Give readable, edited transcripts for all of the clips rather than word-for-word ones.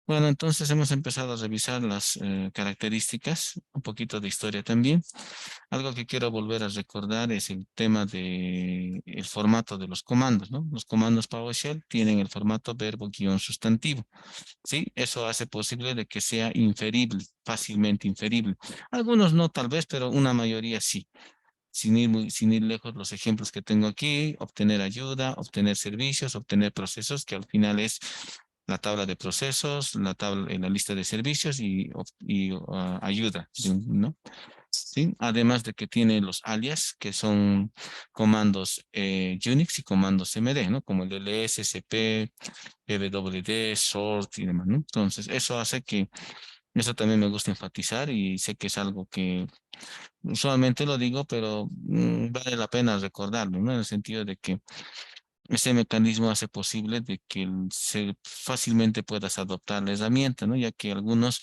Bueno, entonces hemos empezado a revisar las características, un poquito de historia también. Algo que quiero volver a recordar es el tema de el formato de los comandos, ¿no? Los comandos PowerShell tienen el formato verbo-sustantivo, ¿sí? Eso hace posible de que sea inferible, fácilmente inferible. Algunos no, tal vez, pero una mayoría sí. Sin ir lejos, los ejemplos que tengo aquí: obtener ayuda, obtener servicios, obtener procesos, que al final es la tabla de procesos, la tabla, la lista de servicios y ayuda, ¿sí? ¿No? ¿Sí? Además de que tiene los alias, que son comandos Unix y comandos MD, ¿no? Como el ls, cp, pwd, sort y demás, ¿no? Entonces, eso hace que, eso también me gusta enfatizar, y sé que es algo que usualmente lo digo, pero vale la pena recordarlo, ¿no? En el sentido de que ese mecanismo hace posible de que se fácilmente puedas adoptar la herramienta, ¿no? Ya que algunos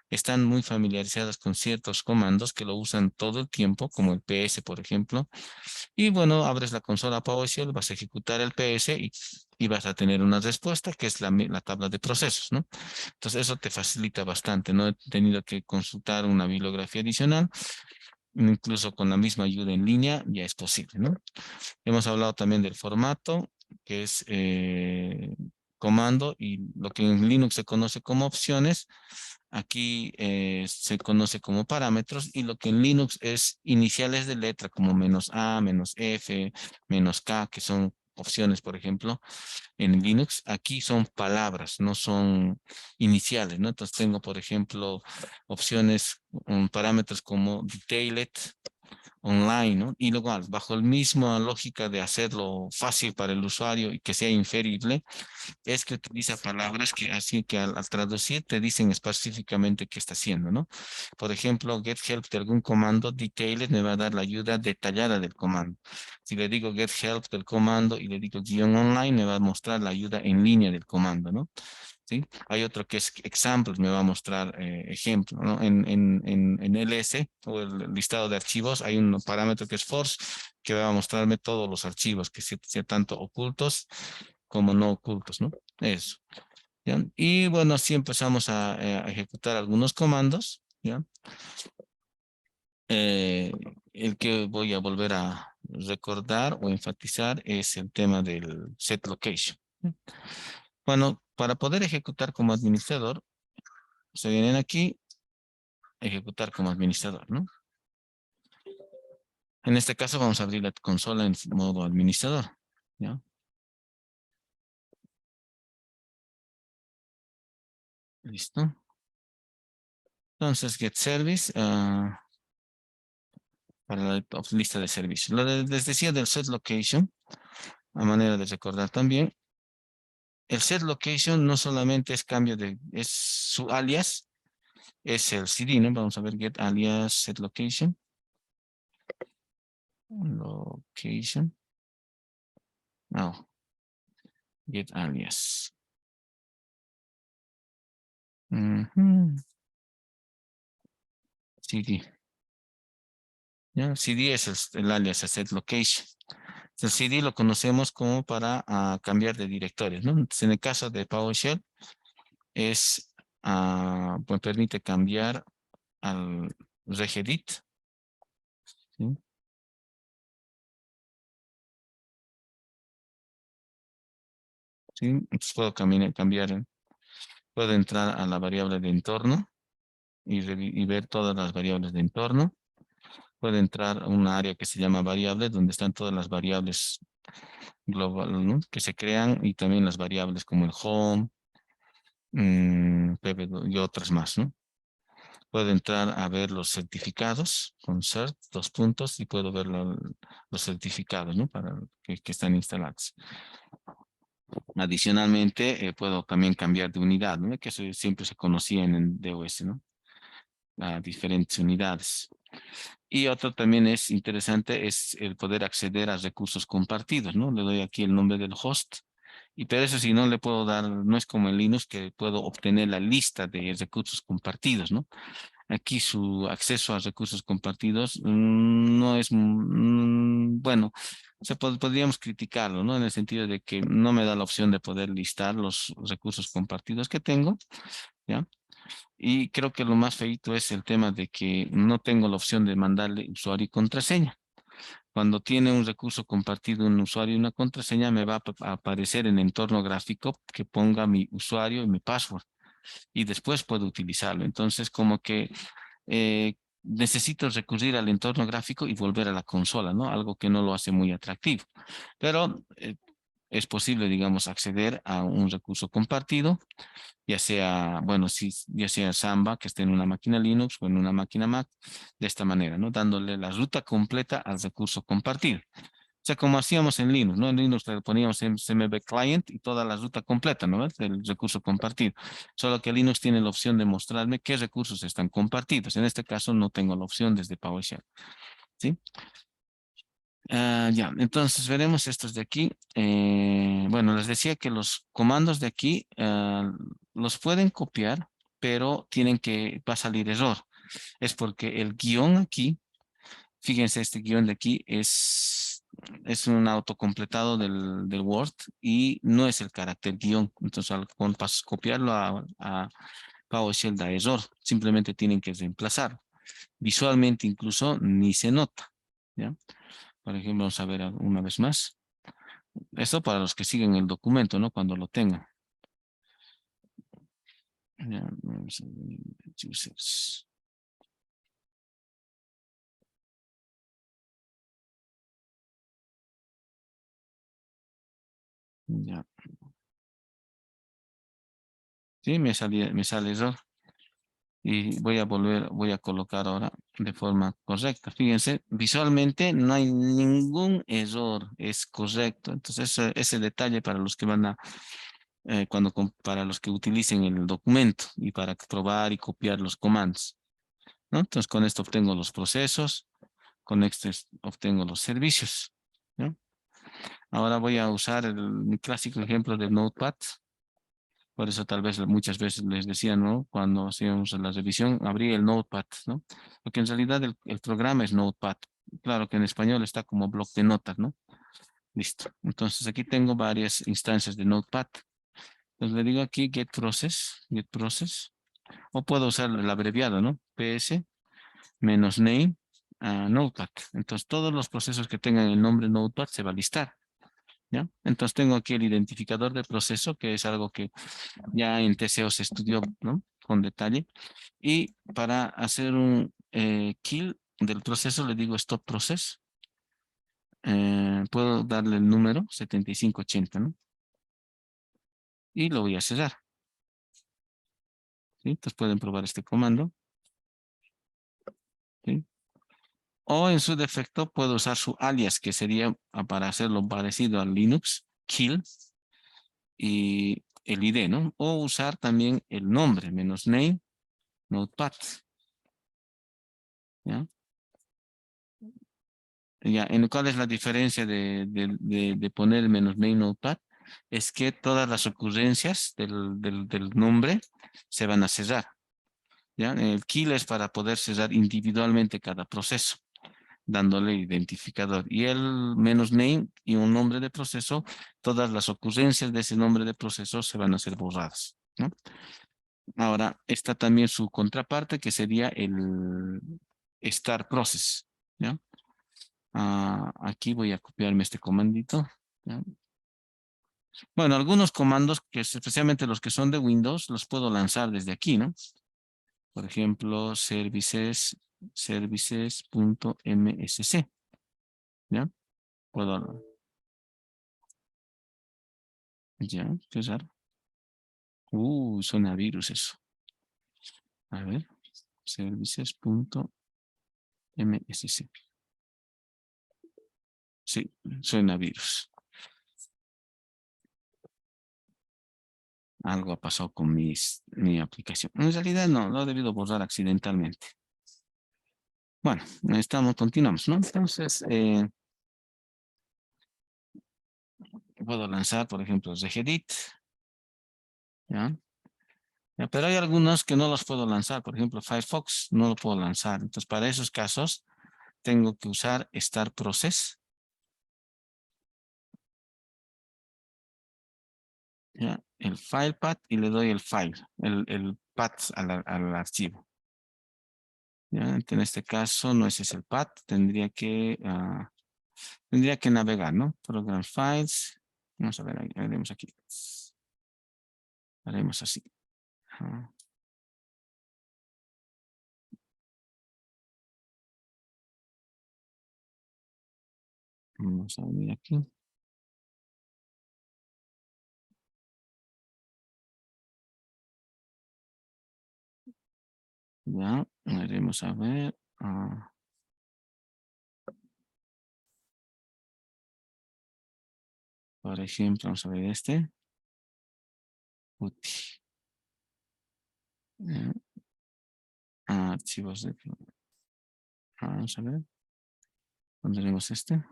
están muy familiarizados con ciertos comandos que lo usan todo el tiempo, como el PS, por ejemplo. Y bueno, abres la consola PowerShell, vas a ejecutar el PS y vas a tener una respuesta que es la tabla de procesos, ¿no? Entonces eso te facilita bastante. No he tenido que consultar una bibliografía adicional, incluso con la misma ayuda en línea ya es posible, ¿no? Hemos hablado también del formato, que es comando, y lo que en Linux se conoce como opciones, aquí se conoce como parámetros, y lo que en Linux es iniciales de letra, como -a, -f, -k, que son opciones, por ejemplo, en Linux, aquí son palabras, no son iniciales, ¿no? Entonces tengo, por ejemplo, opciones, parámetros como detailed, online, ¿no? Y luego, bajo la misma lógica de hacerlo fácil para el usuario y que sea inferible, es que utiliza palabras que así que al traducir te dicen específicamente qué está haciendo, ¿no? Por ejemplo, get help de algún comando, detailed me va a dar la ayuda detallada del comando. Si le digo get help del comando y le digo guión online, me va a mostrar la ayuda en línea del comando, ¿no? ¿Sí? Hay otro que es examples, me va a mostrar ejemplo, ¿no? En ls, o el listado de archivos, hay un parámetro que es force, que va a mostrarme todos los archivos, que sean tanto ocultos como no ocultos, ¿no? Eso, ¿ya? Y bueno, así empezamos a ejecutar algunos comandos, ¿ya? Eh, el que voy a volver a recordar o enfatizar es el tema del set location. Bueno, para poder ejecutar como administrador, se vienen aquí, ejecutar como administrador, ¿no? En este caso vamos a abrir la consola en modo administrador, ¿ya? Listo. Entonces, get service, para la lista de servicios. Les decía del set location, a manera de recordar también. El set location no solamente es cambio es su alias, es el CD, ¿no? Vamos a ver get alias set location. Location. No, get alias. Ujú. CD. ¿Ya? CD es el alias, el set location. El CD lo conocemos como para cambiar de directorios, ¿no? Entonces, en el caso de PowerShell, es, pues permite cambiar al regedit, ¿sí? ¿Sí? Entonces puedo cambiar, puedo entrar a la variable de entorno y ver todas las variables de entorno. Puedo entrar a una área que se llama variable, donde están todas las variables global, ¿no? Que se crean, y también las variables como el home, y otras más, ¿no? Puedo entrar a ver los certificados con cert, dos puntos, y puedo ver los certificados, ¿no? Para que están instalados. Adicionalmente, puedo también cambiar de unidad, ¿no? Que eso siempre se conocía en el DOS, ¿no? A diferentes unidades. Y otro también es interesante, es el poder acceder a recursos compartidos, ¿no? Le doy aquí el nombre del host. Pero eso sí, no le puedo dar, no es como en Linux, que puedo obtener la lista de recursos compartidos, ¿no? aquí su acceso a recursos compartidos no es, bueno, podríamos criticarlo, ¿no? En el sentido de que no me da la opción de poder listar los recursos compartidos que tengo, ¿ya? Y creo que lo más feito es el tema de que no tengo la opción de mandarle usuario y contraseña. Cuando tiene un recurso compartido, un usuario y una contraseña, me va a aparecer en entorno gráfico que ponga mi usuario y mi password y después puedo utilizarlo. Entonces, como que necesito recurrir al entorno gráfico y volver a la consola, ¿no? Algo que no lo hace muy atractivo. Pero es posible, digamos, acceder a un recurso compartido, ya sea, bueno, si, ya sea Samba, que esté en una máquina Linux o en una máquina Mac, de esta manera, ¿no? Dándole la ruta completa al recurso compartido. O sea, como hacíamos en Linux, ¿no? En Linux le poníamos en CMB Client y toda la ruta completa, ¿no? Del recurso compartido. Solo que Linux tiene la opción de mostrarme qué recursos están compartidos. En este caso no tengo la opción desde PowerShell, ¿sí? Ya, entonces veremos estos de aquí. Bueno, les decía que los comandos de aquí los pueden copiar, pero va a salir error. Es porque el guión aquí, fíjense, este guión de aquí es un autocompletado del Word y no es el carácter guión. Entonces, copiarlo a PowerShell da error. Simplemente tienen que reemplazar. Visualmente incluso ni se nota. ¿Ya? Por ejemplo, vamos a ver una vez más. Esto para los que siguen el documento, ¿no? Cuando lo tengan. Ya, vamos a ver, users. Ya. Sí, me sale error. Y voy a colocar ahora de forma correcta. Fíjense, visualmente no hay ningún error, es correcto. Entonces, ese detalle para los que van a, para los que utilicen el documento y para probar y copiar los comandos, ¿no? Entonces, con esto obtengo los procesos, con esto obtengo los servicios, ¿no? Ahora voy a usar mi clásico ejemplo de Notepad. Por eso tal vez muchas veces les decía, ¿no? Cuando hacíamos la revisión, abrí el Notepad, ¿no? Porque en realidad el programa es Notepad. Claro que en español está como bloc de notas, ¿no? Listo. Entonces aquí tengo varias instancias de Notepad. Entonces le digo aquí get process, o puedo usar el abreviado, ¿no? PS menos name Notepad. Entonces todos los procesos que tengan el nombre Notepad se va a listar, ¿ya? Entonces tengo aquí el identificador de proceso, que es algo que ya en TCO se estudió, ¿no? Con detalle. Y para hacer un kill del proceso, le digo stop process. Puedo darle el número 7580, ¿no? Y lo voy a cerrar, ¿sí? Entonces pueden probar este comando, ¿sí? O en su defecto puedo usar su alias, que sería para hacerlo parecido al Linux, kill, y el ID, ¿no? O usar también el nombre, menos name, notepad, ¿ya? Ya, ¿cuál es la diferencia de poner menos main notepad? Es que todas las ocurrencias del nombre se van a cerrar, ¿ya? El kill es para poder cerrar individualmente cada proceso, dándole identificador. Y el menos name y un nombre de proceso, todas las ocurrencias de ese nombre de proceso se van a ser borradas, ¿no? Ahora, está también su contraparte, que sería el start process, ¿ya? Aquí voy a copiarme este comandito, ¿ya? Bueno, algunos comandos, que especialmente los que son de Windows, los puedo lanzar desde aquí, ¿no? Por ejemplo, services.msc, ¿ya? Puedo, ya, qué raro. Suena a virus eso. A ver, services.msc. Sí, suena a virus. Algo ha pasado con mi aplicación. En realidad no, lo he debido borrar accidentalmente. Bueno, continuamos, ¿no? Entonces, puedo lanzar, por ejemplo, regedit, ¿ya? Ya, pero hay algunos que no los puedo lanzar. Por ejemplo, Firefox no lo puedo lanzar. Entonces, para esos casos, tengo que usar Start Process. ¿Ya? El file path y le doy el file, el path al archivo. ¿Ya? En este caso no ese es el path, tendría que navegar, ¿no? Program Files. Vamos a ver, haremos aquí. Haremos así. Ajá. Vamos a venir aquí. Ya, haremos a ver. Por ejemplo, vamos a ver este. Uti. Ya, archivos de... Vamos a ver. Pondremos este.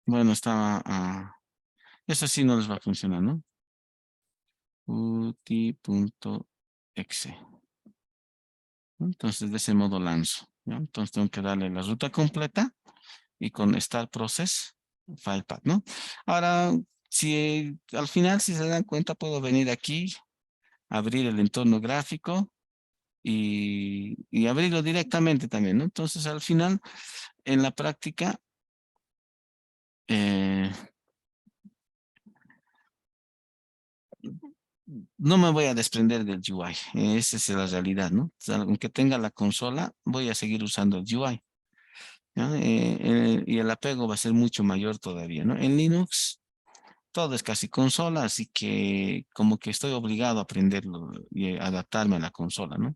Bueno, estaba... eso sí no les va a funcionar, ¿no? Uti.exe. Entonces, de ese modo lanzo. ¿Ya? Entonces, tengo que darle la ruta completa y con Start Process, File Path, ¿no? Ahora, si al final, si se dan cuenta, puedo venir aquí, abrir el entorno gráfico y abrirlo directamente también, ¿no? Entonces, al final, en la práctica, eh, no me voy a desprender del UI. Esa es la realidad, ¿no? O sea, aunque tenga la consola, voy a seguir usando el UI. ¿Ya? Y el apego va a ser mucho mayor todavía, ¿no? En Linux todo es casi consola, así que como que estoy obligado a aprenderlo y adaptarme a la consola, ¿no?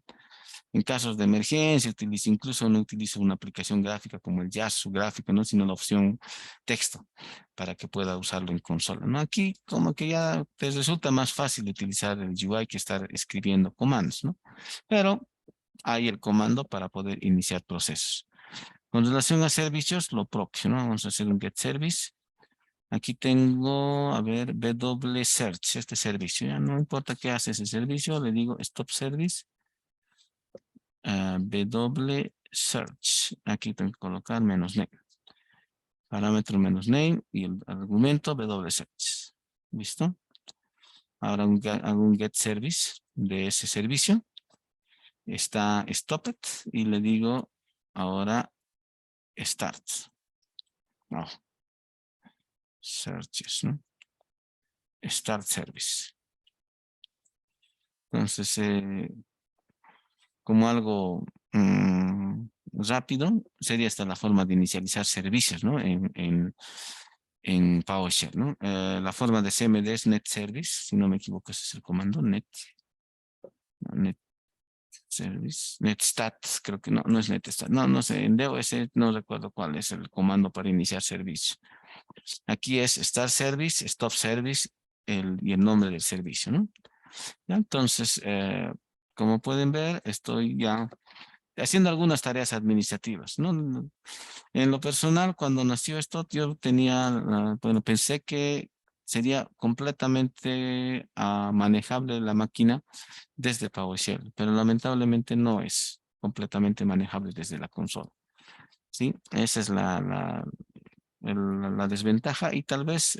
En casos de emergencia, incluso no utilizo una aplicación gráfica como el Yasu gráfico, ¿no? Sino la opción texto para que pueda usarlo en consola, ¿no? Aquí como que ya te resulta más fácil utilizar el UI que estar escribiendo comandos, ¿no? Pero hay el comando para poder iniciar procesos. Con relación a servicios, lo propio, ¿no? Vamos a hacer un get service. Aquí tengo, a ver, BW Search, este servicio. Ya no importa qué hace ese servicio, le digo stop service, BW Search. Aquí tengo que colocar menos name. Parámetro menos name y el argumento BW Search. ¿Listo? Ahora hago un get service de ese servicio. Está stopped y le digo ahora start. No, searches, ¿no? Start service. Entonces, como algo rápido, sería esta la forma de inicializar servicios, ¿no? En PowerShell, ¿no? La forma de CMD es net service, si no me equivoco, ese es el comando net service, netstat, creo que no es netstat, no sé, en DOS no recuerdo cuál es el comando para iniciar servicio. Aquí es start service, stop service y el nombre del servicio, ¿no? ¿Ya? Entonces, como pueden ver, estoy ya haciendo algunas tareas administrativas, ¿no? En lo personal, cuando nació esto, yo tenía, bueno, pensé que sería completamente manejable la máquina desde PowerShell, pero lamentablemente no es completamente manejable desde la consola, ¿sí? Esa es la desventaja y tal vez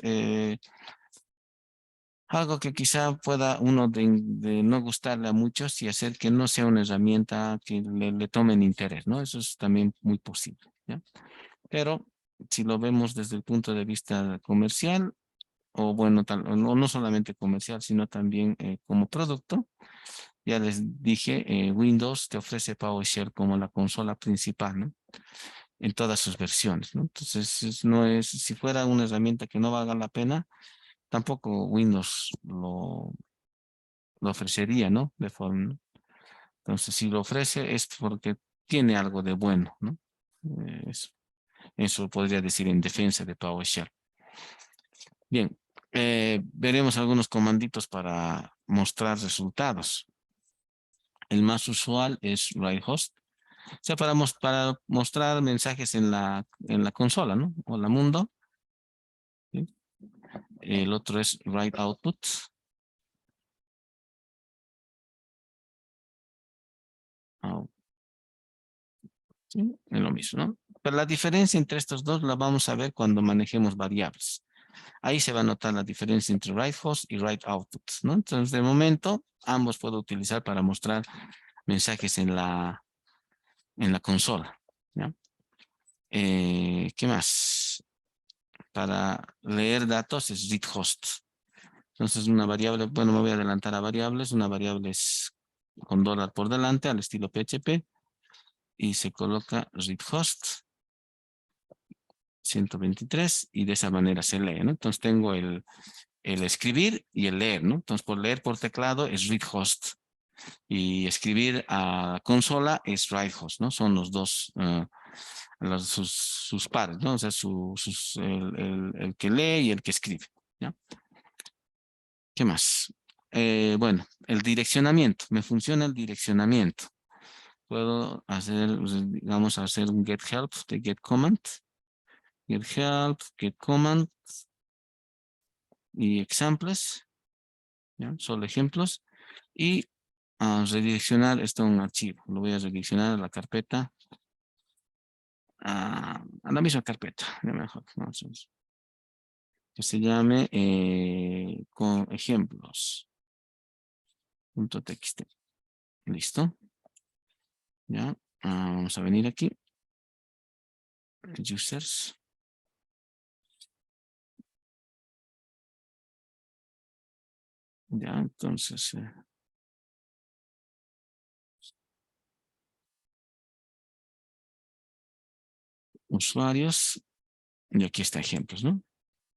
algo que quizá pueda uno de no gustarle a muchos y hacer que no sea una herramienta que le tomen interés, ¿no? Eso es también muy posible, ¿ya? Pero si lo vemos desde el punto de vista comercial, o bueno, o no solamente comercial, sino también como producto, ya les dije, Windows te ofrece PowerShell como la consola principal, ¿no? En todas sus versiones, ¿no? Entonces, no es, si fuera una herramienta que no valga la pena, tampoco Windows lo ofrecería, ¿no? De forma, ¿no? Entonces, si lo ofrece es porque tiene algo de bueno, ¿no? Eso podría decir en defensa de PowerShell. Bien, veremos algunos comanditos para mostrar resultados. El más usual es write-host, o sea, para mostrar mensajes en la consola, ¿no? Hola mundo, El otro es write output. Out- ¿sí? Es lo mismo, ¿no? Pero la diferencia entre estos dos la vamos a ver cuando manejemos variables. Ahí se va a notar la diferencia entre write host y write output, ¿no? Entonces, de momento, ambos puedo utilizar para mostrar mensajes en la consola, ¿ya? ¿Qué más? Para leer datos es read host. Entonces, una variable, bueno, me voy a adelantar a variables. Una variable es con dólar por delante al estilo PHP y se coloca read host 123 y de esa manera se lee, ¿no? Entonces tengo el escribir y el leer, ¿no? Entonces por leer por teclado es read host y escribir a consola es write host, ¿no? Son los dos, sus pares, ¿no? O sea, el que lee y el que escribe, ¿ya? ¿Qué más? Bueno, el direccionamiento. Me funciona el direccionamiento. Puedo hacer, digamos, hacer un get help de get command. Get help, get command y examples, ¿ya? Solo ejemplos. Y redireccionar esto a un archivo. Lo voy a redireccionar a la carpeta, a la misma carpeta, ya mejor, ¿no? Entonces, que se llame con ejemplos. .txt. Listo. Ya. Vamos a venir aquí. Users. Ya, entonces, usuarios. Y aquí está ejemplos, ¿no?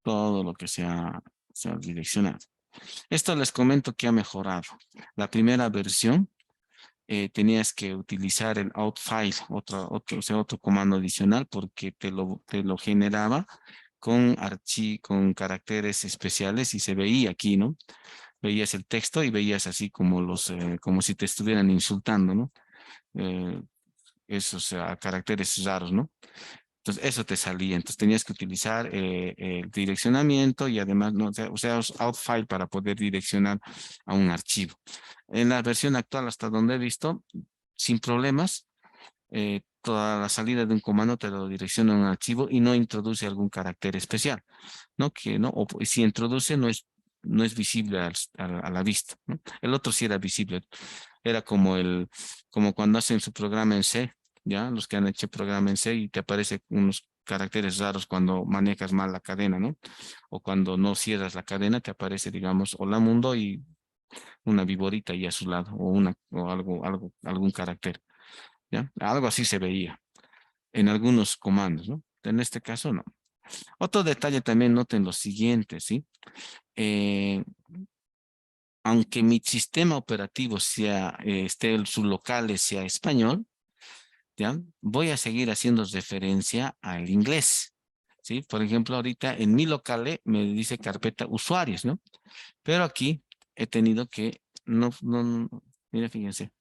Todo lo que se ha direccionado. Esto les comento que ha mejorado. La primera versión tenías que utilizar el outfile, o sea, otro comando adicional porque te lo generaba con caracteres especiales y se veía aquí, ¿no? Veías el texto y veías así como como si te estuvieran insultando, ¿no? Eh, esos caracteres raros, ¿no? Entonces, eso te salía. Entonces, tenías que utilizar el direccionamiento y además, ¿no? O sea, outfile para poder direccionar a un archivo. En la versión actual, hasta donde he visto, sin problemas, toda la salida de un comando te lo direcciona a un archivo y no introduce algún carácter especial, ¿no? Que, ¿no? O si introduce, no es visible a la vista, ¿no? El otro sí era visible. Era como cuando hacen su programa en C, ¿ya? Los que han hecho programa en C y te aparecen unos caracteres raros cuando manejas mal la cadena, ¿no? O cuando no cierras la cadena, te aparece, digamos, hola mundo y una viborita ahí a su lado, o algún carácter, ¿ya? Algo así se veía en algunos comandos, ¿no? En este caso, no. Otro detalle también noten lo siguiente, ¿sí? Eh, Aunque mi sistema operativo su local sea español, ¿ya? Voy a seguir haciendo referencia al inglés, ¿sí? Por ejemplo, ahorita en mi local me dice carpeta usuarios, ¿no? Pero aquí he tenido que, no, mira, fíjense,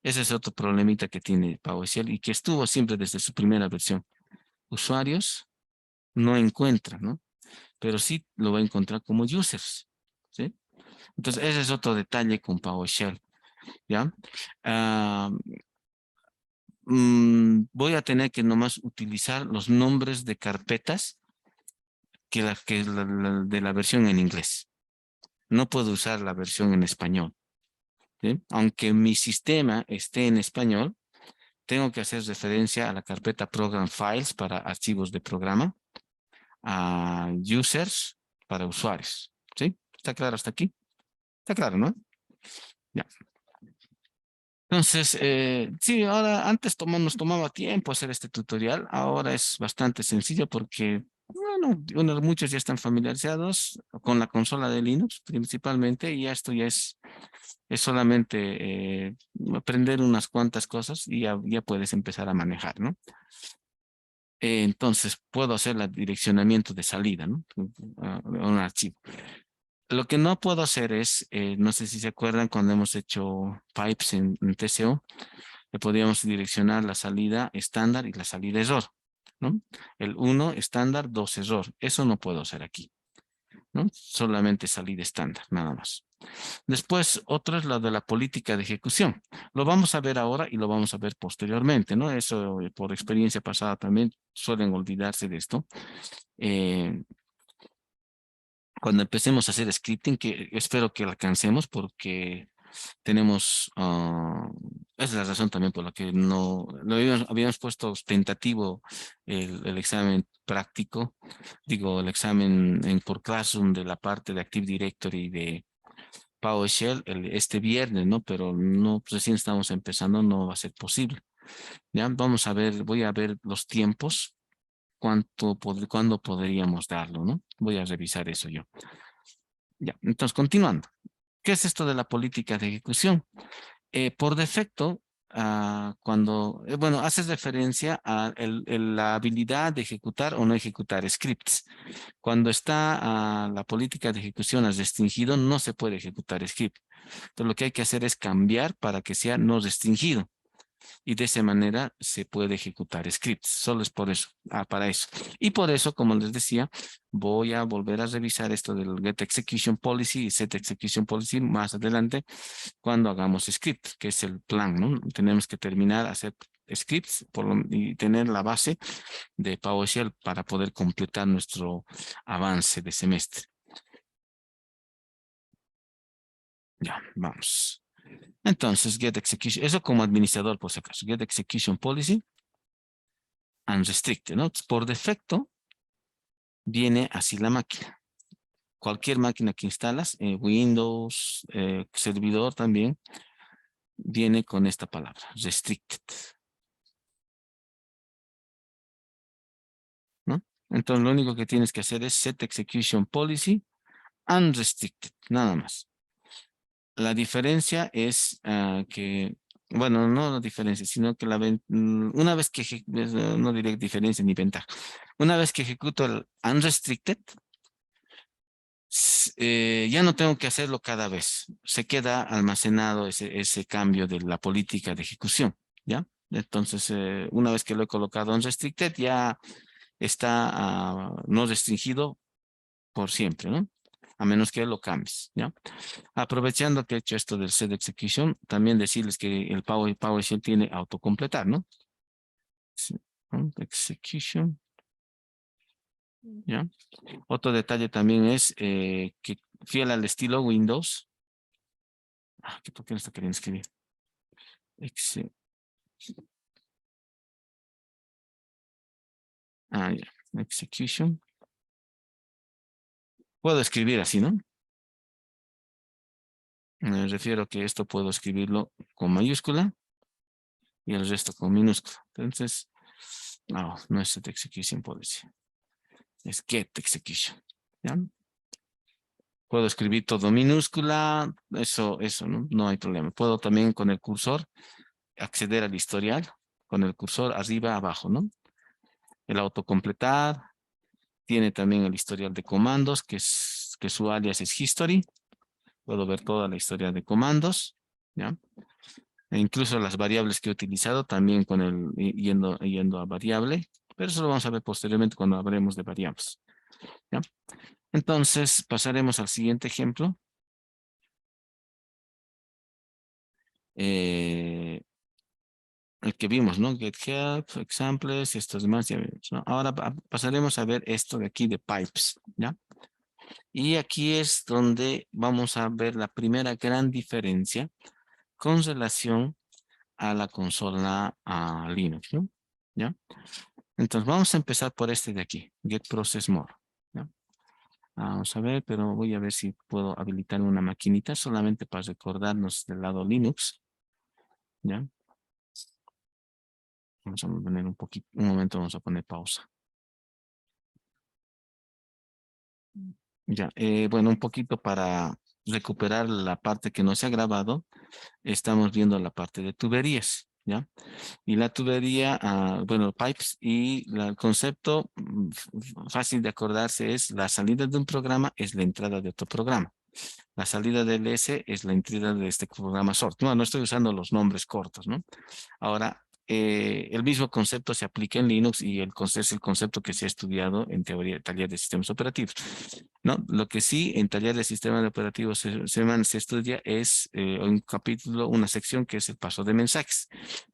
ese es otro problemita que tiene PowerShell y que estuvo siempre desde su primera versión. Usuarios no encuentra, ¿no? Pero sí lo va a encontrar como users, ¿sí? Entonces, ese es otro detalle con PowerShell, ¿ya? Ah, Voy a tener que nomás utilizar los nombres de carpetas que de la versión en inglés. No puedo usar la versión en español, ¿sí? Aunque mi sistema esté en español, tengo que hacer referencia a la carpeta Program Files para archivos de programa, a Users para usuarios, ¿sí? ¿Está claro hasta aquí? Está claro, ¿no? Ya. Entonces, sí, ahora antes nos tomaba tiempo hacer este tutorial, ahora es bastante sencillo porque, bueno, muchos ya están familiarizados con la consola de Linux principalmente y esto ya es solamente aprender unas cuantas cosas y ya puedes empezar a manejar, ¿no? Entonces, puedo hacer el direccionamiento de salida, ¿no? A un archivo. Lo que no puedo hacer es, no sé si se acuerdan cuando hemos hecho pipes en TCO, le podíamos direccionar la salida estándar y la salida error, ¿no? El 1 estándar, 2 error. Eso no puedo hacer aquí. ¿no? Solamente salida estándar, nada más. Después, otro es la de la política de ejecución. Lo vamos a ver ahora y lo vamos a ver posteriormente, ¿no? Eso por experiencia pasada también suelen olvidarse de esto. Eh, Cuando empecemos a hacer scripting, que espero que alcancemos porque tenemos, esa es la razón también por la que no, lo habíamos puesto tentativo el examen práctico, digo, el examen por Classroom de la parte de Active Directory de PowerShell este viernes, ¿no? Pero no, pues recién estamos empezando, no va a ser posible. Ya, vamos a ver, voy a ver los tiempos, cuándo podríamos darlo, ¿no? Voy a revisar eso yo. Ya, entonces, continuando. ¿Qué es esto de la política de ejecución? Por defecto, cuando, bueno, haces referencia a la habilidad de ejecutar o no ejecutar scripts. Cuando está la política de ejecución has restringido, no se puede ejecutar script. Entonces, lo que hay que hacer es cambiar para que sea no restringido. Y de esa manera se puede ejecutar scripts. Solo es por eso, para eso. Y por eso, como les decía, voy a volver a revisar esto del Get Execution Policy y Set Execution Policy más adelante cuando hagamos script, que es el plan, ¿no? Tenemos que terminar a hacer scripts y tener la base de PowerShell para poder completar nuestro avance de semestre. Ya, vamos. Entonces, Get Execution, eso como administrador, por si acaso, Get Execution Policy Unrestricted, ¿no? Por defecto, viene así la máquina. Cualquier máquina que instalas, Windows, servidor también, viene con esta palabra, restricted, ¿no? Entonces, lo único que tienes que hacer es set execution policy unrestricted, nada más. La diferencia es que, bueno, no la diferencia, sino que una vez que, no diré diferencia ni ventaja, una vez que ejecuto el unrestricted, ya no tengo que hacerlo cada vez. Se queda almacenado ese cambio de la política de ejecución, ¿ya? Entonces, una vez que lo he colocado en restricted, ya está no restringido por siempre, ¿no? A menos que lo cambies, ¿ya? Aprovechando que he hecho esto del set execution, también decirles que el PowerShell tiene autocompletar, ¿no? Sí, ¿no? Execution, ¿ya? Otro detalle también es que fiel al estilo Windows. ¿Por qué no está queriendo escribir? Exe- ya. Execution. Puedo escribir así, ¿no? Me refiero que esto puedo escribirlo con mayúscula y el resto con minúscula. Entonces, no es set execution policy. Es get execution. ¿Ya? Puedo escribir todo minúscula, eso, ¿no? No hay problema. Puedo también con el cursor acceder al historial, con el cursor arriba, abajo, ¿no? El autocompletar, tiene también el historial de comandos, que su alias es history. Puedo ver toda la historia de comandos, ¿ya? E incluso las variables que he utilizado también con yendo a variable, pero eso lo vamos a ver posteriormente cuando hablemos de variables, ¿ya? Entonces, pasaremos al siguiente ejemplo. Eh, el que vimos, ¿no? Get help, examples y estos demás ya vimos, ¿no? Ahora pasaremos a ver esto de aquí de pipes, ¿ya? Y aquí es donde vamos a ver la primera gran diferencia con relación a la consola Linux, ¿no? ¿Ya? Entonces vamos a empezar por este de aquí, Get Process More, ¿ya? Vamos a ver, pero voy a ver si puedo habilitar una maquinita solamente para recordarnos del lado Linux, ¿ya? Vamos a poner un momento, vamos a poner pausa. Ya, bueno, un poquito para recuperar la parte que no se ha grabado, estamos viendo la parte de tuberías, ¿ya? Y la tubería, bueno, pipes y el concepto fácil de acordarse es la salida de un programa es la entrada de otro programa. La salida del S es la entrada de este programa sort. No, no estoy usando los nombres cortos, ¿no? Ahora, el mismo concepto se aplica en Linux y es el concepto que se ha estudiado en teoría de taller de sistemas operativos, ¿no? Lo que sí en taller de sistemas operativos se estudia es un capítulo, una sección que es el paso de mensajes.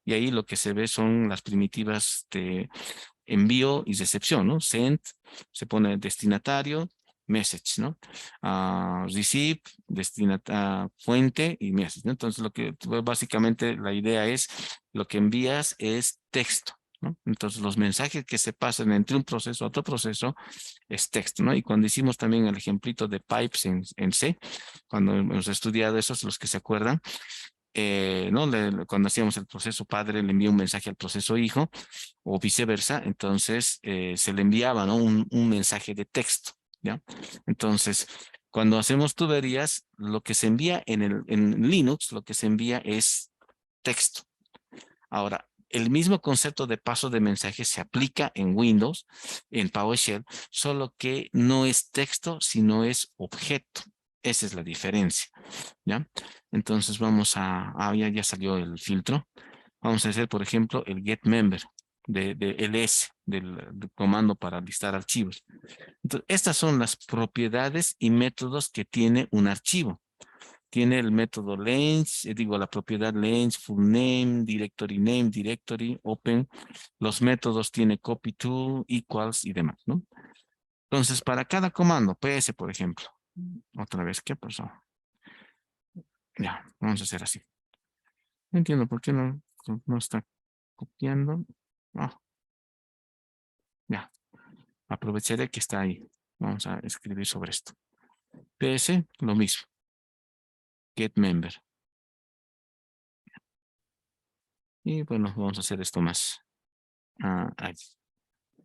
Y ahí lo que se ve son las primitivas de envío y recepción, ¿no? Send, se pone destinatario, message, ¿no? Receive, fuente y message, ¿no? Entonces, pues, básicamente la idea es lo que envías es texto, ¿no? Entonces, los mensajes que se pasan entre un proceso a otro proceso es texto, ¿no? Y cuando hicimos también el ejemplito de pipes en C, cuando hemos estudiado esos, los que se acuerdan, ¿no? Cuando hacíamos el proceso padre, le envía un mensaje al proceso hijo o viceversa, entonces se le enviaba, ¿no? Un mensaje de texto, ¿ya? Entonces, cuando hacemos tuberías, lo que se envía en Linux, lo que se envía es texto. Ahora, el mismo concepto de paso de mensaje se aplica en Windows, en PowerShell, solo que no es texto, sino es objeto. Esa es la diferencia, ¿ya? Entonces vamos ya salió el filtro. Vamos a hacer, por ejemplo, el get member de ls, del comando para listar archivos. Entonces, estas son las propiedades y métodos que tiene un archivo. Tiene el método length, digo, la propiedad length, full name, directory, open. Los métodos tiene copy to, equals y demás, ¿no? Entonces, para cada comando, ps, por ejemplo, otra vez, ¿qué pasó? Ya, vamos a hacer así. No entiendo por qué no está copiando. Ah, ya, aprovecharé que está ahí. Vamos a escribir sobre esto. PS, lo mismo. Get member. Y bueno, vamos a hacer esto más. Ahí.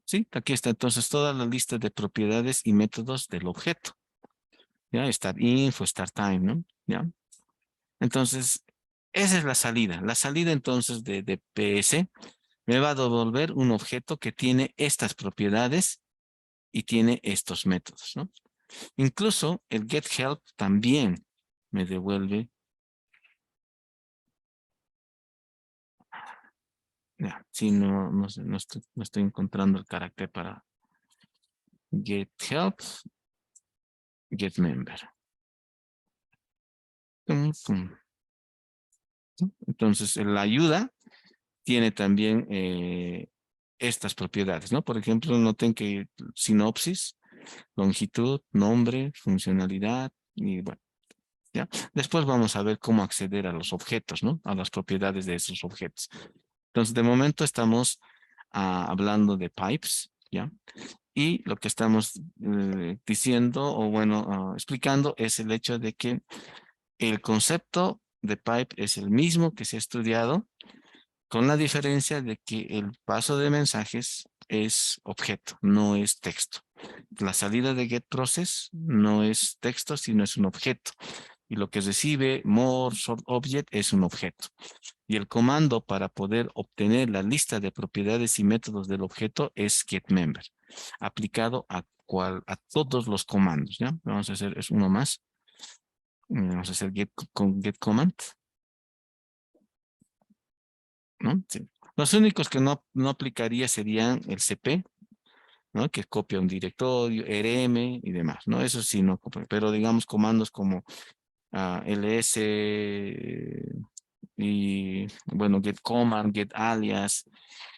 Sí, aquí está entonces toda la lista de propiedades y métodos del objeto. Ya, start info, start time, ¿no? Ya. Entonces, esa es la salida. La salida entonces de PS me va a devolver un objeto que tiene estas propiedades y tiene estos métodos, ¿no? Incluso el get help también me devuelve. Ya, sí, no sé, no estoy encontrando el carácter para get help, get member. Pum. Entonces, la ayuda tiene también estas propiedades, ¿no? Por ejemplo, noten que sinopsis, longitud, nombre, funcionalidad y bueno, ¿ya? Después vamos a ver cómo acceder a los objetos, ¿no? A las propiedades de esos objetos. Entonces, de momento estamos hablando de pipes, ¿ya? Y lo que estamos diciendo o bueno, explicando es el hecho de que el concepto de pipe es el mismo que se ha estudiado, con la diferencia de que el paso de mensajes es objeto, no es texto. La salida de get process no es texto, sino es un objeto. Y lo que recibe more sort object es un objeto. Y el comando para poder obtener la lista de propiedades y métodos del objeto es getMember, aplicado a todos los comandos, ¿ya? Vamos a hacer, es uno más. Vamos a hacer get con get command, ¿no? Sí. Los únicos que no aplicaría serían el cp, ¿no? Que copia un directorio, rm y demás, ¿no? Eso sí no copia, pero digamos comandos como ls y, bueno, get command, get alias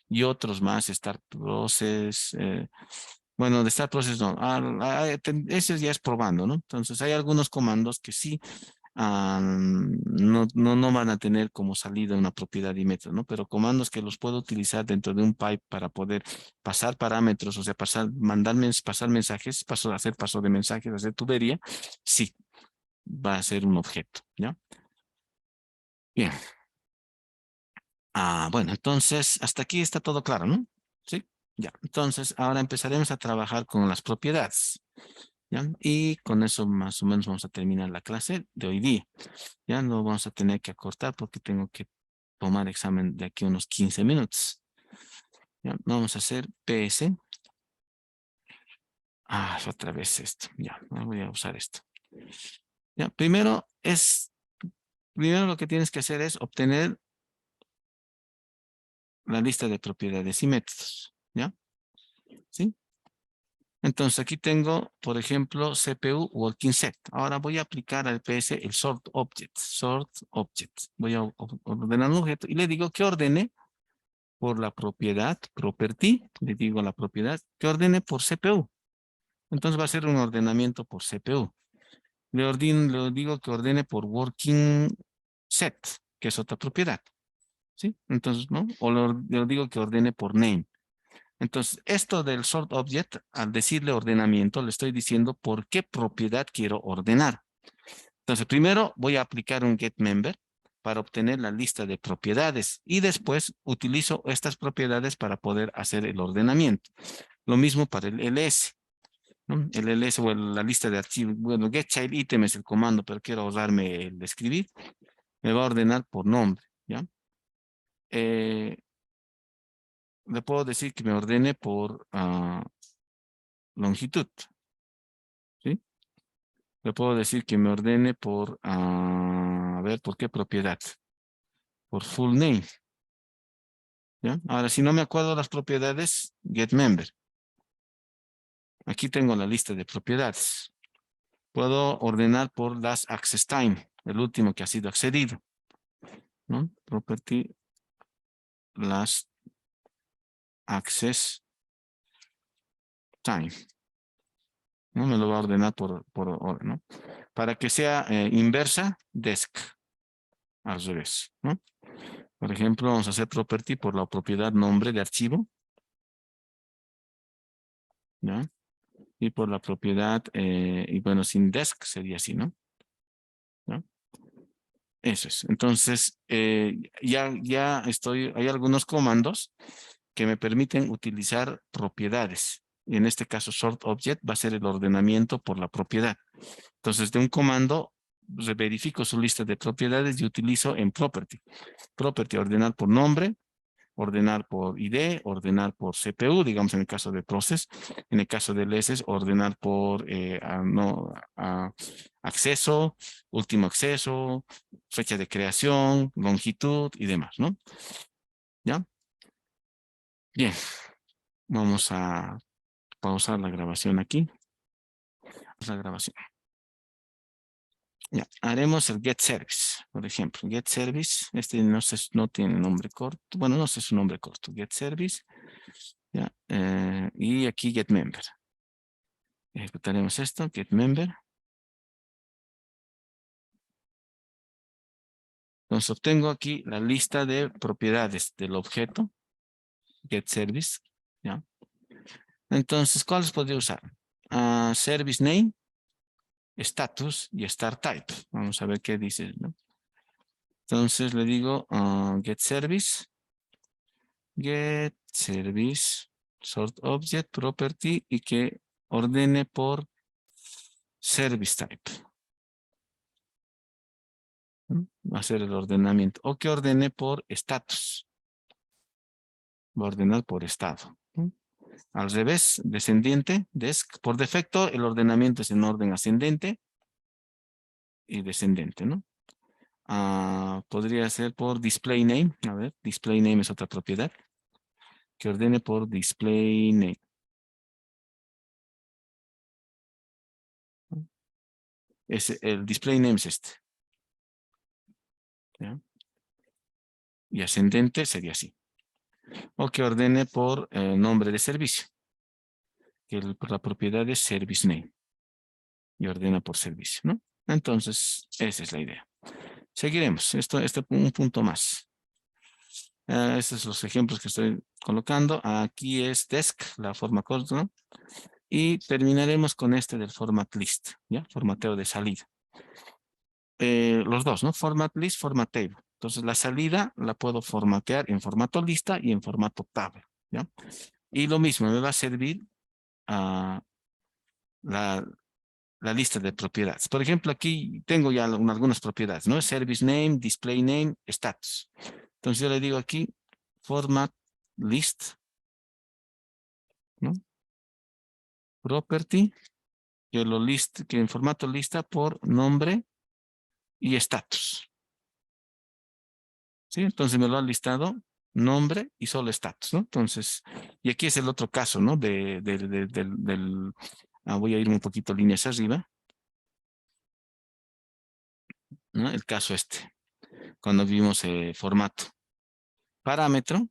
y otros más, start process, bueno, de start process no, ese ya es probando, ¿no? Entonces hay algunos comandos que sí no van a tener como salida una propiedad y método, ¿no? Pero comandos que los puedo utilizar dentro de un pipe para poder pasar parámetros, o sea, pasar mensajes, hacer paso de mensajes, hacer tubería, sí, va a ser un objeto, ¿ya? Bien. Bueno, entonces hasta aquí está todo claro, ¿no? Sí, ya. Entonces ahora empezaremos a trabajar con las propiedades, ¿ya? Y con eso más o menos vamos a terminar la clase de hoy día. Ya no vamos a tener que acortar porque tengo que tomar examen de aquí a unos 15 minutos. Ya, vamos a hacer PS. Otra vez esto. Ya, voy a usar esto. Ya, primero lo que tienes que hacer es obtener la lista de propiedades y métodos, ¿ya? ¿Sí? Entonces aquí tengo, por ejemplo, CPU Working Set. Ahora voy a aplicar al PS el sort object. Sort object. Voy a ordenar un objeto y le digo que ordene por la propiedad, property, le digo a la propiedad, que ordene por CPU. Entonces va a ser un ordenamiento por CPU. Le digo que ordene por working set, que es otra propiedad. ¿Sí? Entonces, ¿no? O le digo que ordene por name. Entonces, esto del sort object, al decirle ordenamiento, le estoy diciendo por qué propiedad quiero ordenar. Entonces, primero voy a aplicar un getMember para obtener la lista de propiedades y después utilizo estas propiedades para poder hacer el ordenamiento. Lo mismo para el ls, ¿no? El ls o la lista de archivos. Bueno, getChildItem es el comando, pero quiero ahorrarme el de escribir. Me va a ordenar por nombre, ¿ya? Le puedo decir que me ordene por longitud, ¿sí? Le puedo decir que me ordene por, a ver, ¿por qué propiedad? Por full name, ¿ya? Ahora, si no me acuerdo las propiedades, getMember. Aquí tengo la lista de propiedades. Puedo ordenar por last access time, el último que ha sido accedido, ¿no? Property last access time. ¿No? Me lo va a ordenar por orden, ¿no? Para que sea inversa, desk, al revés, ¿no? Por ejemplo, vamos a hacer property por la propiedad nombre de archivo, ¿ya? Y por la propiedad, y bueno, sin desk sería así, ¿no? ¿No? Eso es. Entonces, ya estoy, hay algunos comandos que me permiten utilizar propiedades. Y en este caso, sort object va a ser el ordenamiento por la propiedad. Entonces, de un comando, verifico su lista de propiedades y utilizo en property. Property, ordenar por nombre, ordenar por ID, ordenar por CPU, digamos en el caso de process. En el caso de LS, ordenar por acceso, último acceso, fecha de creación, longitud y demás, ¿no? ¿Ya? Bien, vamos a pausar la grabación aquí. La grabación. Ya, haremos el get service, por ejemplo. Get service, este no tiene nombre corto. Bueno, no sé su nombre corto. Get service. Ya, y aquí get member. Ejecutaremos esto, get member. Entonces obtengo aquí la lista de propiedades del objeto get service. ¿Ya? Entonces, ¿cuáles podría usar? Service name, status y start type. Vamos a ver qué dice, ¿no? Entonces le digo get service, sort object, property y que ordene por service type. ¿No? Va a ser el ordenamiento. O que ordene por status. Va a ordenar por estado. ¿No? Al revés, descendiente, desk. Por defecto, el ordenamiento es en orden ascendente y descendente, ¿no? Podría ser por display name. A ver, display name es otra propiedad. Que ordene por display name. El display name es este. ¿Ya? Y ascendente sería así. O que ordene por nombre de servicio. Que la propiedad es service name. Y ordena por servicio, ¿no? Entonces, esa es la idea. Seguiremos. Un punto más. Estos son los ejemplos que estoy colocando. Aquí es desk, la forma corta, ¿no? Y terminaremos con este del format list, ¿ya? Formateo de salida. Los dos, ¿no? Format list, format table. Entonces, la salida la puedo formatear en formato lista y en formato tabla, ¿ya? Y lo mismo, me va a servir la, la lista de propiedades. Por ejemplo, aquí tengo ya algunas propiedades, ¿no? Service name, display name, status. Entonces yo le digo aquí, format list, ¿no? Property, que en formato lista por nombre y status. ¿Sí? Entonces me lo ha listado nombre y solo status, ¿no? Entonces, y aquí es el otro caso, ¿no? Voy a irme un poquito líneas arriba, ¿no? El caso este, cuando vimos formato. Parámetro,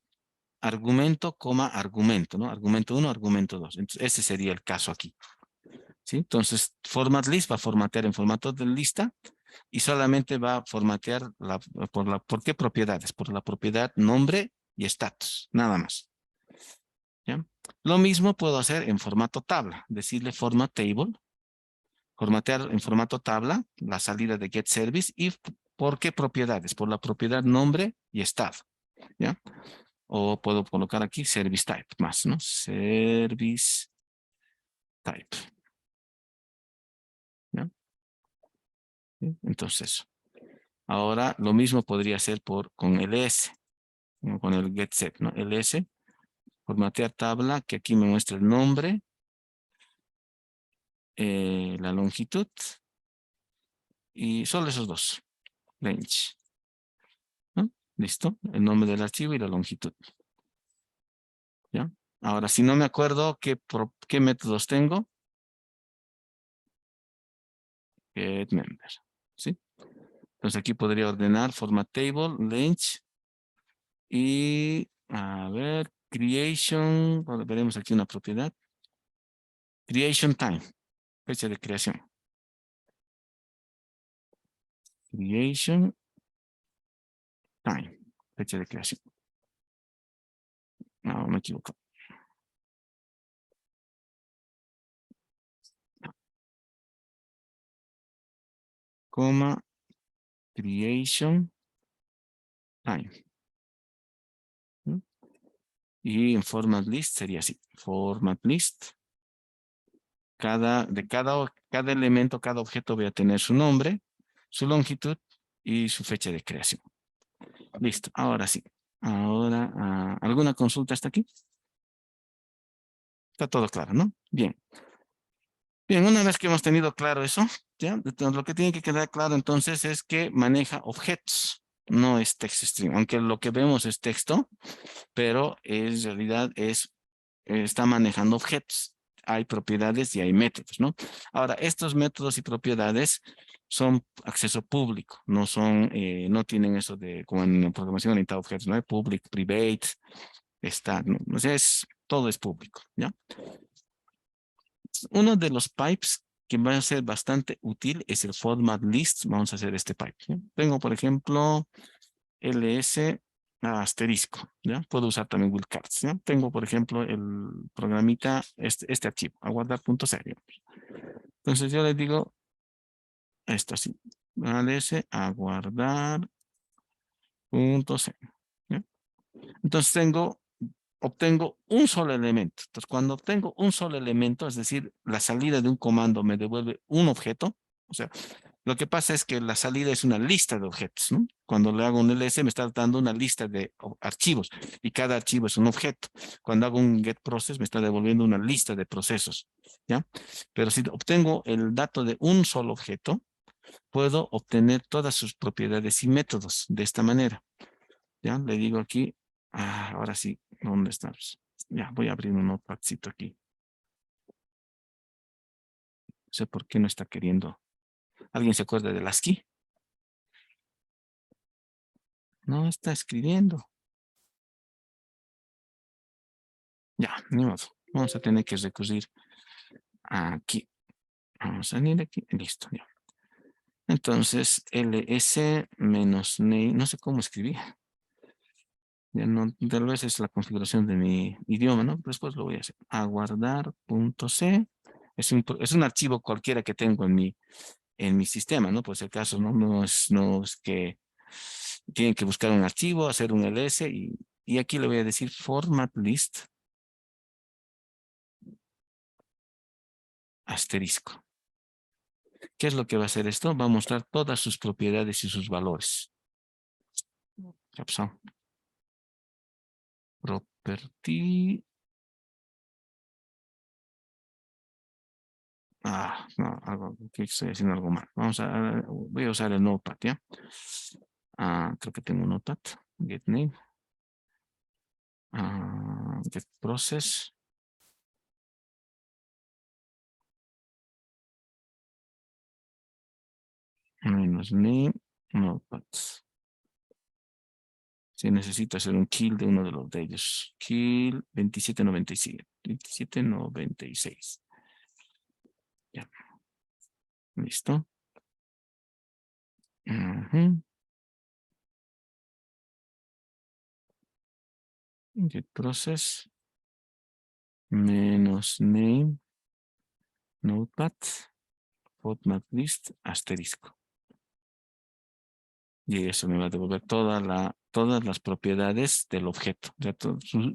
argumento, coma, argumento, ¿no? Argumento uno, argumento 2. Entonces, ese sería el caso aquí, ¿sí? Entonces, format list va a formatear en formato de lista y solamente va a formatear ¿por qué propiedades? Por la propiedad nombre y status, nada más, ¿ya? Lo mismo puedo hacer en formato tabla, decirle format table, formatear en formato tabla la salida de get service y ¿por qué propiedades? Por la propiedad nombre y estado, ¿ya? O puedo colocar aquí service type más, ¿no? Service type, ¿ya? ¿Sí? Entonces, ahora lo mismo podría ser con ls, ¿no? Con el get set, ¿no? ls, formatear tabla, que aquí me muestra el nombre, la longitud y solo esos dos, range, ¿no? Listo, el nombre del archivo y la longitud, ¿ya? Ahora, si no me acuerdo qué métodos tengo, get member, ¿sí? Entonces aquí podría ordenar format table, range y, a ver, creation, bueno, veremos aquí una propiedad, creation time, fecha de creación. Creation time, fecha de creación. No, me equivoco. Coma, creation time. ¿Mm? Y en format list sería así. Format list. Cada elemento, cada objeto voy a tener su nombre, su longitud y su fecha de creación. Listo. Ahora sí. Ahora, ¿alguna consulta hasta aquí? Está todo claro, ¿no? Bien. Bien, una vez que hemos tenido claro eso, ¿ya? Entonces, lo que tiene que quedar claro entonces es que maneja objetos, no es text string, aunque lo que vemos es texto, pero en realidad está manejando objetos. Hay propiedades y hay métodos, ¿no? Ahora, estos métodos y propiedades son acceso público, no tienen eso de, como en programación orientada a objetos, ¿no? Public, private, está, ¿no? O sea, todo es público, ¿ya? Uno de los pipes que va a ser bastante útil es el format list. Vamos a hacer este pipe, ¿ya? Tengo, por ejemplo, ls asterisco, ¿ya? Puedo usar también wildcards, ¿ya? Tengo, por ejemplo, el programita, este archivo, aguardar.c. Entonces yo le digo esto así, ls aguardar.c, ¿ya? Entonces obtengo un solo elemento. Entonces, cuando obtengo un solo elemento, es decir, la salida de un comando me devuelve un objeto. O sea, lo que pasa es que la salida es una lista de objetos, ¿no? Cuando le hago un ls me está dando una lista de archivos y cada archivo es un objeto. Cuando hago un get process me está devolviendo una lista de procesos, ¿ya? Pero si obtengo el dato de un solo objeto, puedo obtener todas sus propiedades y métodos de esta manera. Ya, le digo aquí, ahora sí, ¿dónde estamos? Ya, voy a abrir un notepadcito aquí. No sé por qué no está queriendo. ¿Alguien se acuerda del ASCII? No está escribiendo. Ya, ni modo. Vamos a tener que recurrir aquí. Vamos a venir aquí. Listo, ya. Entonces, ls menos name, no sé cómo escribir. Ya no, tal vez es la configuración de mi idioma, ¿no? Después lo voy a hacer. Aguardar.c. Es un archivo cualquiera que tengo en mi sistema, ¿no? Por si acaso, ¿no? No es que tienen que buscar un archivo, hacer un ls y aquí le voy a decir format list asterisco. ¿Qué es lo que va a hacer esto? Va a mostrar todas sus propiedades y sus valores. Property. No, aquí estoy haciendo algo mal. Voy a usar el notepad, ¿ya? Creo que tengo un notepad. Get name. Get process. Menos name, notepads. Si necesito hacer un kill de uno de los de ellos. Kill 2796. 2796. Ya, listo. Ujú. Get process. Menos name, notepad, format list, asterisco. Y eso me va a devolver todas las propiedades del objeto, ¿ya?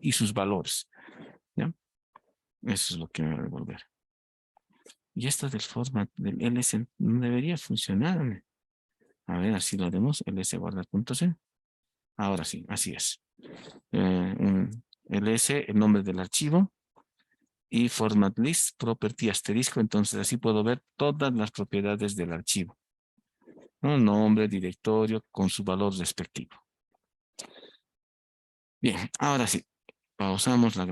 Y sus valores. ¿Ya? Eso es lo que me va a devolver. Y esto del format del ls no debería funcionarme. A ver, así lo haremos. ls guarda.c. Ahora sí, así es. ls, el nombre del archivo. Y format list, property asterisco. Entonces así puedo ver todas las propiedades del archivo, ¿no? Nombre, directorio, con su valor respectivo. Bien, ahora sí, pausamos la grabación.